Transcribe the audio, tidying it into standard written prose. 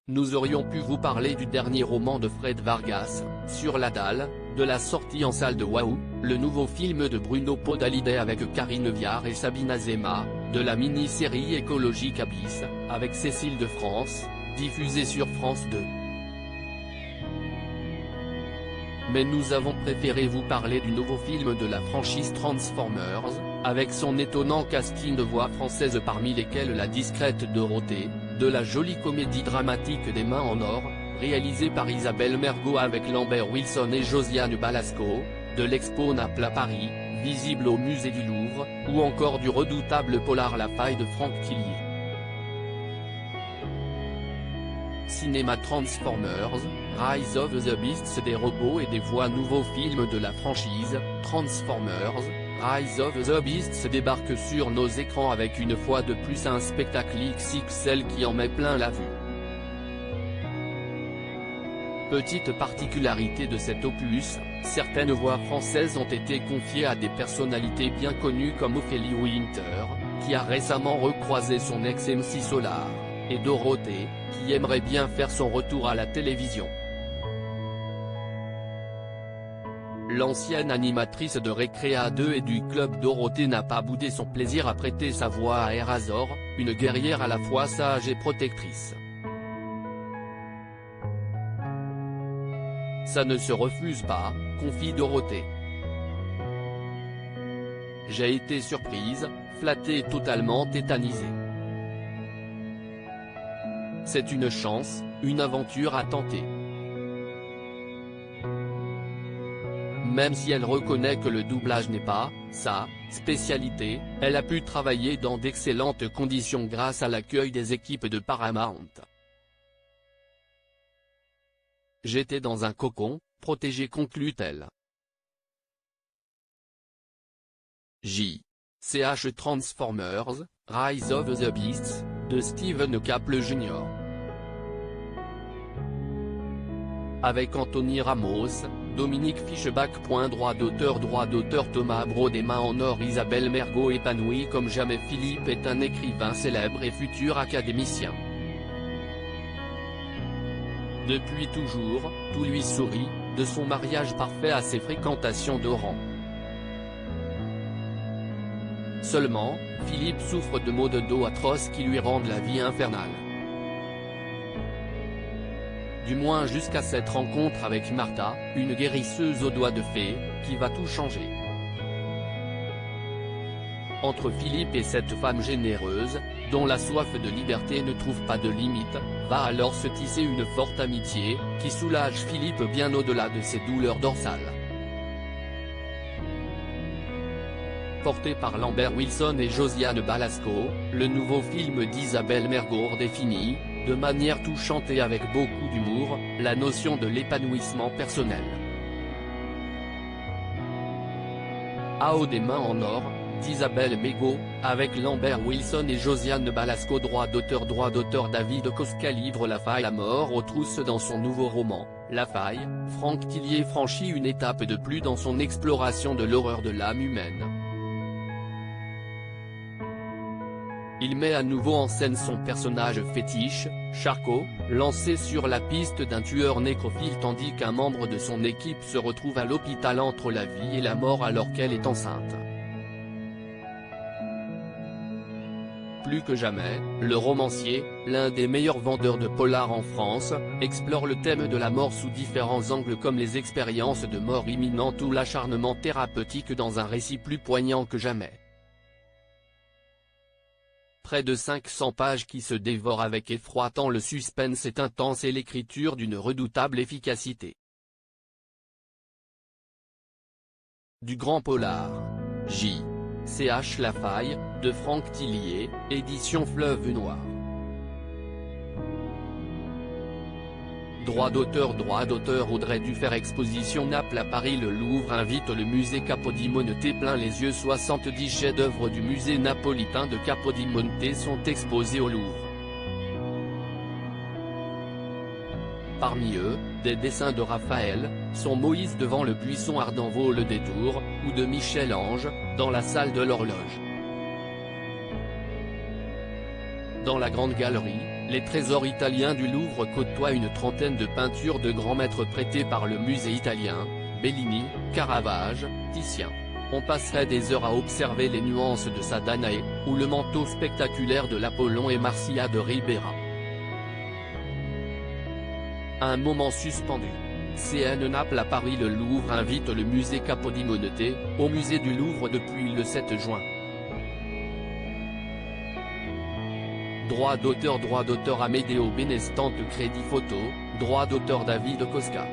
nous aurions pu vous parler du dernier roman de Fred Vargas, Sur la dalle, de la sortie en salle de Waouh, le nouveau film de Bruno Podalides avec Karine Viard et Sabine Azema, de la mini-série écologique Abyss, avec Cécile de France, diffusée sur France 2. Mais nous avons préféré vous parler du nouveau film de la franchise Transformers, avec son étonnant casting de voix françaises parmi lesquelles la discrète Dorothée, de la jolie comédie dramatique des Mains en or, réalisée par Isabelle Mergo avec Lambert Wilson et Josiane Balasco, de l'Expo Naples à Paris, visible au musée du Louvre, ou encore du redoutable polar La Faille de Franck Tillier. Cinéma Transformers, Rise of the Beasts, des robots et des voix. Nouveau film de la franchise, Transformers, Rise of the Beasts débarque sur nos écrans avec une fois de plus un spectacle XXL qui en met plein la vue. Petite particularité de cet opus, certaines voix françaises ont été confiées à des personnalités bien connues comme Ophélie Winter, qui a récemment recroisé son ex-MC Solar, et Dorothée, qui aimerait bien faire son retour à la télévision. L'ancienne animatrice de Récréa 2 et du Club Dorothée n'a pas boudé son plaisir à prêter sa voix à Erazor, une guerrière à la fois sage et protectrice. Ça ne se refuse pas, confie Dorothée. J'ai été surprise, flattée et totalement tétanisée. C'est une chance, une aventure à tenter. Même si elle reconnaît que le doublage n'est pas sa spécialité, elle a pu travailler dans d'excellentes conditions grâce à l'accueil des équipes de Paramount. J'étais dans un cocon, protégé, conclut-elle. Ch Transformers, Rise of the Beasts, de Steven Caple Jr. Avec Anthony Ramos, Dominique Fischbach. Droit d'auteur Thomas Braud. Des Mains en or. Isabelle Mergo. Épanouie comme jamais. Philippe est un écrivain célèbre et futur académicien. Depuis toujours, tout lui sourit, de son mariage parfait à ses fréquentations d'Oran. Seulement, Philippe souffre de maux de dos atroces qui lui rendent la vie infernale. Du moins jusqu'à cette rencontre avec Martha, une guérisseuse aux doigts de fée, qui va tout changer. Entre Philippe et cette femme généreuse, dont la soif de liberté ne trouve pas de limite, va alors se tisser une forte amitié, qui soulage Philippe bien au-delà de ses douleurs dorsales. Porté par Lambert Wilson et Josiane Balasco, le nouveau film d'Isabelle Mergo définit, de manière touchante et avec beaucoup d'humour, la notion de l'épanouissement personnel. AO des Mains en or, d'Isabelle Mergo, avec Lambert Wilson et Josiane Balasco. Droit d'auteur David Kostka. Livre La Faille. La mort aux trousses. Dans son nouveau roman, La Faille, Franck Tillier franchit une étape de plus dans son exploration de l'horreur de l'âme humaine. Il met à nouveau en scène son personnage fétiche, Charcot, lancé sur la piste d'un tueur nécrophile tandis qu'un membre de son équipe se retrouve à l'hôpital entre la vie et la mort alors qu'elle est enceinte. Plus que jamais, le romancier, l'un des meilleurs vendeurs de polar en France, explore le thème de la mort sous différents angles comme les expériences de mort imminente ou l'acharnement thérapeutique dans un récit plus poignant que jamais. Près de 500 pages qui se dévorent avec effroi tant le suspense est intense et l'écriture d'une redoutable efficacité. Du grand polar. Ch La Faille, de Franck Tillier, édition Fleuve Noir. Droit d'auteur Audrey Duffer. Exposition Naples à Paris. Le Louvre invite le musée Capodimonte plein les yeux. 70 chefs-d'œuvre du musée napolitain de Capodimonte sont exposés au Louvre. Parmi eux, des dessins de Raphaël, son Moïse devant le buisson ardent vaut le détour, ou de Michel-Ange, dans la salle de l'horloge. Dans la Grande Galerie, les trésors italiens du Louvre côtoient une trentaine de peintures de grands maîtres prêtées par le musée italien, Bellini, Caravage, Titien. On passerait des heures à observer les nuances de sa Danaé, ou le manteau spectaculaire de l'Apollon et Marcia de Ribera. Un moment suspendu. CN Naples à Paris. Le Louvre invite le musée Capodimonte, au musée du Louvre depuis le 7 juin. Droit d'auteur Amedeo Benestante. Crédit photo, droit d'auteur David Cosca.